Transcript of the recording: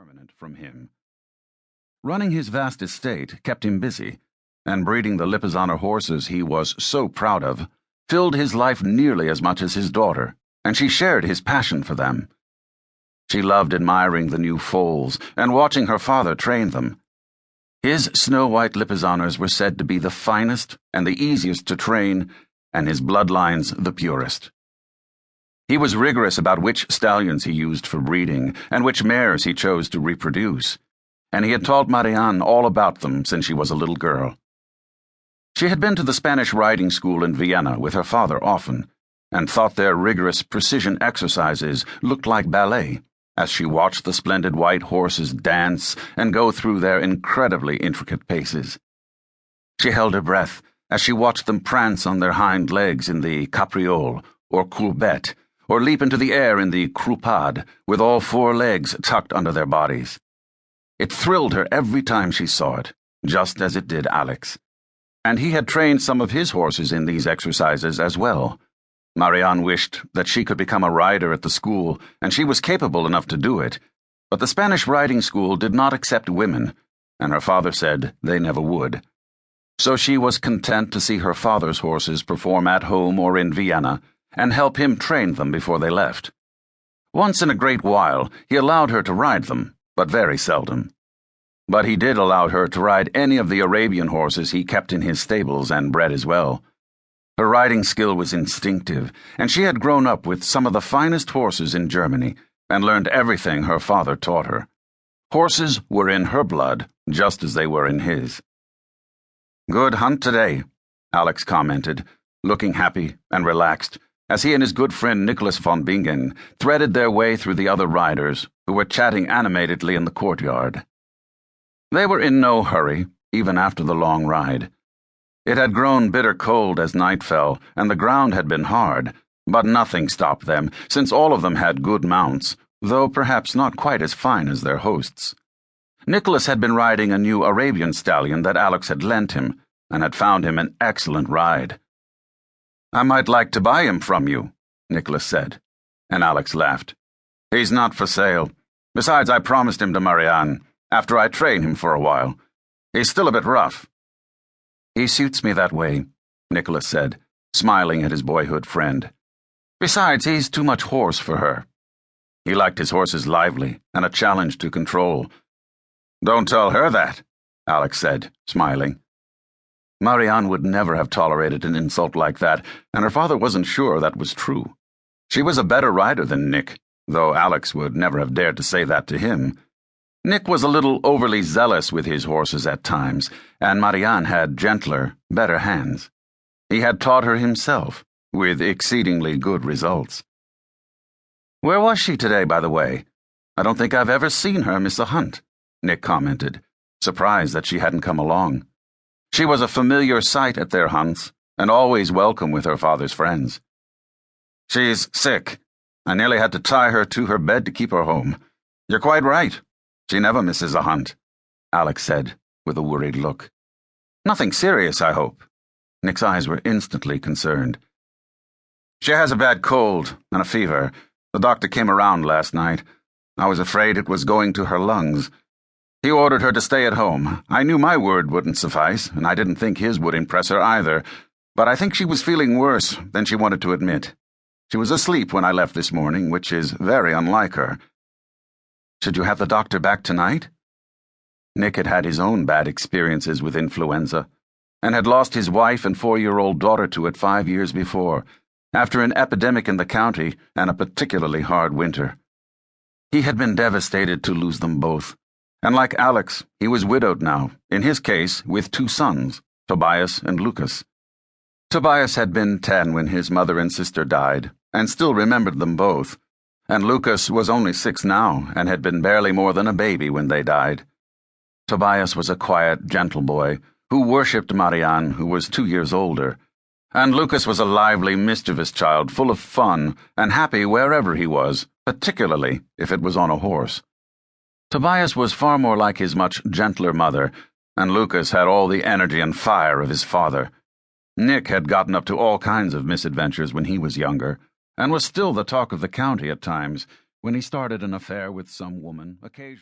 permanent from him. Running his vast estate kept him busy, and breeding the Lipizzaner horses he was so proud of filled his life nearly as much as his daughter, and she shared his passion for them. She loved admiring the new foals and watching her father train them. His snow-white Lipizzaners were said to be the finest and the easiest to train, and his bloodlines the purest. He was rigorous about which stallions he used for breeding and which mares he chose to reproduce, and he had taught Marianne all about them since she was a little girl. She had been to the Spanish riding school in Vienna with her father often, and thought their rigorous precision exercises looked like ballet, as she watched the splendid white horses dance and go through their incredibly intricate paces. She held her breath as she watched them prance on their hind legs in the capriole or courbette, or leap into the air in the croupade with all four legs tucked under their bodies. It thrilled her every time she saw it, just as it did Alex. And he had trained some of his horses in these exercises as well. Marianne wished that she could become a rider at the school, and she was capable enough to do it, but the Spanish riding school did not accept women, and her father said they never would. So she was content to see her father's horses perform at home or in Vienna, and help him train them before they left. Once in a great while, he allowed her to ride them, but very seldom. But he did allow her to ride any of the Arabian horses he kept in his stables and bred as well. Her riding skill was instinctive, and she had grown up with some of the finest horses in Germany and learned everything her father taught her. Horses were in her blood, just as they were in his. "Good hunt today," Alex commented, looking happy and relaxed, as he and his good friend Nicolas von Bingen threaded their way through the other riders, who were chatting animatedly in the courtyard. They were in no hurry, even after the long ride. It had grown bitter cold as night fell, and the ground had been hard, but nothing stopped them, since all of them had good mounts, though perhaps not quite as fine as their hosts. Nicolas had been riding a new Arabian stallion that Alex had lent him, and had found him an excellent ride. "I might like to buy him from you," Nicolas said, and Alex laughed. "He's not for sale. Besides, I promised him to Marianne, after I train him for a while. He's still a bit rough." "He suits me that way," Nicolas said, smiling at his boyhood friend. "Besides, he's too much horse for her." He liked his horses lively and a challenge to control. "Don't tell her that," Alex said, smiling. Marianne would never have tolerated an insult like that, and her father wasn't sure that was true. She was a better rider than Nick, though Alex would never have dared to say that to him. Nick was a little overly zealous with his horses at times, and Marianne had gentler, better hands. He had taught her himself, with exceedingly good results. "Where was she today, by the way? I don't think I've ever seen her miss a hunt," Nick commented, surprised that she hadn't come along. She was a familiar sight at their hunts, and always welcome with her father's friends. "She's sick. I nearly had to tie her to her bed to keep her home. You're quite right. She never misses a hunt," Alex said, with a worried look. "Nothing serious, I hope." Nick's eyes were instantly concerned. "She has a bad cold and a fever. The doctor came around last night. I was afraid it was going to her lungs. He ordered her to stay at home. I knew my word wouldn't suffice, and I didn't think his would impress her either, but I think she was feeling worse than she wanted to admit. She was asleep when I left this morning, which is very unlike her." "Should you have the doctor back tonight?" Nick had had his own bad experiences with influenza, and had lost his wife and 4-year-old daughter to it 5 years before, after an epidemic in the county and a particularly hard winter. He had been devastated to lose them both. And like Alex, he was widowed now, in his case with 2 sons, Tobias and Lucas. Tobias had been 10 when his mother and sister died, and still remembered them both, and Lucas was only 6 now and had been barely more than a baby when they died. Tobias was a quiet, gentle boy who worshipped Marianne, who was 2 years older, and Lucas was a lively, mischievous child full of fun and happy wherever he was, particularly if it was on a horse. Tobias was far more like his much gentler mother, and Lucas had all the energy and fire of his father. Nick had gotten up to all kinds of misadventures when he was younger, and was still the talk of the county at times, when he started an affair with some woman, occasionally